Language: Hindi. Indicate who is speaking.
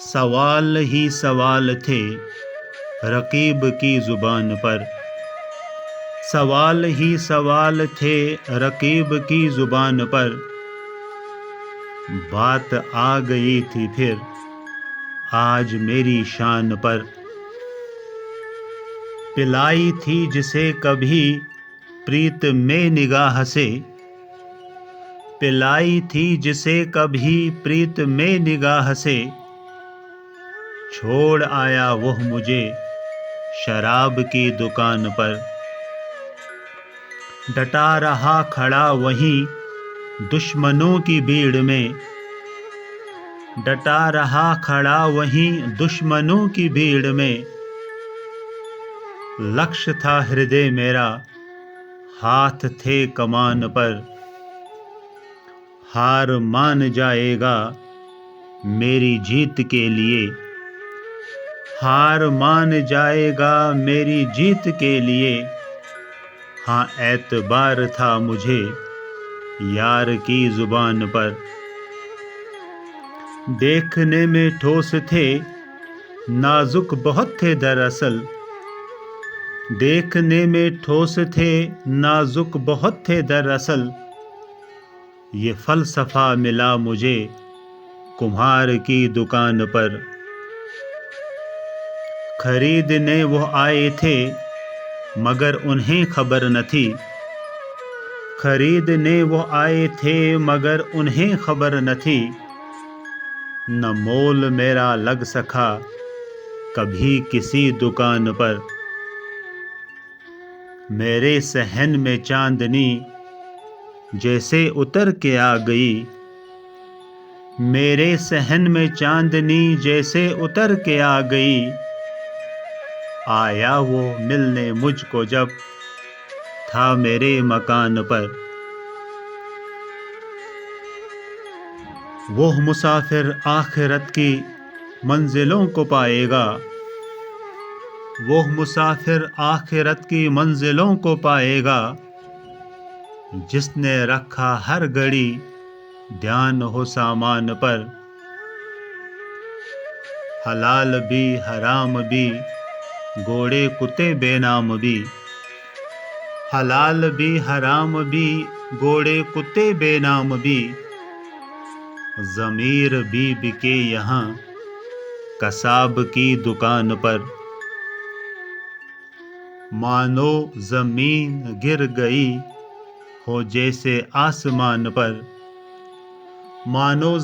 Speaker 1: सवाल ही सवाल थे रकीब की जुबान पर। सवाल ही सवाल थे रकीब की जुबान पर। बात आ गई थी फिर आज मेरी शान पर। पिलाई थी जिसे कभी प्रीत में निगाह से। पिलाई थी जिसे कभी प्रीत में निगाह से। छोड़ आया वह मुझे शराब की दुकान पर। डटा रहा खड़ा वहीं दुश्मनों की भीड़ में। डटा रहा खड़ा वहीं दुश्मनों की भीड़ में। लक्ष्य था हृदय मेरा हाथ थे कमान पर। हार मान जाएगा मेरी जीत के लिए। हार मान जाएगा मेरी जीत के लिए। हाँ एतबार था मुझे यार की जुबान पर। देखने में ठोस थे नाजुक बहुत थे दरअसल। देखने में ठोस थे नाजुक बहुत थे दरअसल। ये फलसफा मिला मुझे कुम्हार की दुकान पर। खरीदने वो आए थे मगर उन्हें खबर न थी। खरीदने वो आए थे मगर उन्हें खबर न थी। न मोल मेरा लग सका कभी किसी दुकान पर। मेरे सहन में चांदनी जैसे उतर के आ गई। मेरे सहन में चांदनी जैसे उतर के आ गई। आया वो मिलने मुझको जब था मेरे मकान पर। वो मुसाफिर आखिरत की मंजिलों को पाएगा। वो मुसाफिर आखिरत की मंजिलों को पाएगा। जिसने रखा हर घड़ी ध्यान हो सामान पर। हलाल भी हराम भी घोड़े कुत्ते बेनाम भी। हलाल भी हराम भी घोड़े कुत्ते बेनाम भी। ज़मीर भी बिके यहाँ कसाब की दुकान पर। मानो ज़मीन गिर गई हो जैसे आसमान पर। मानो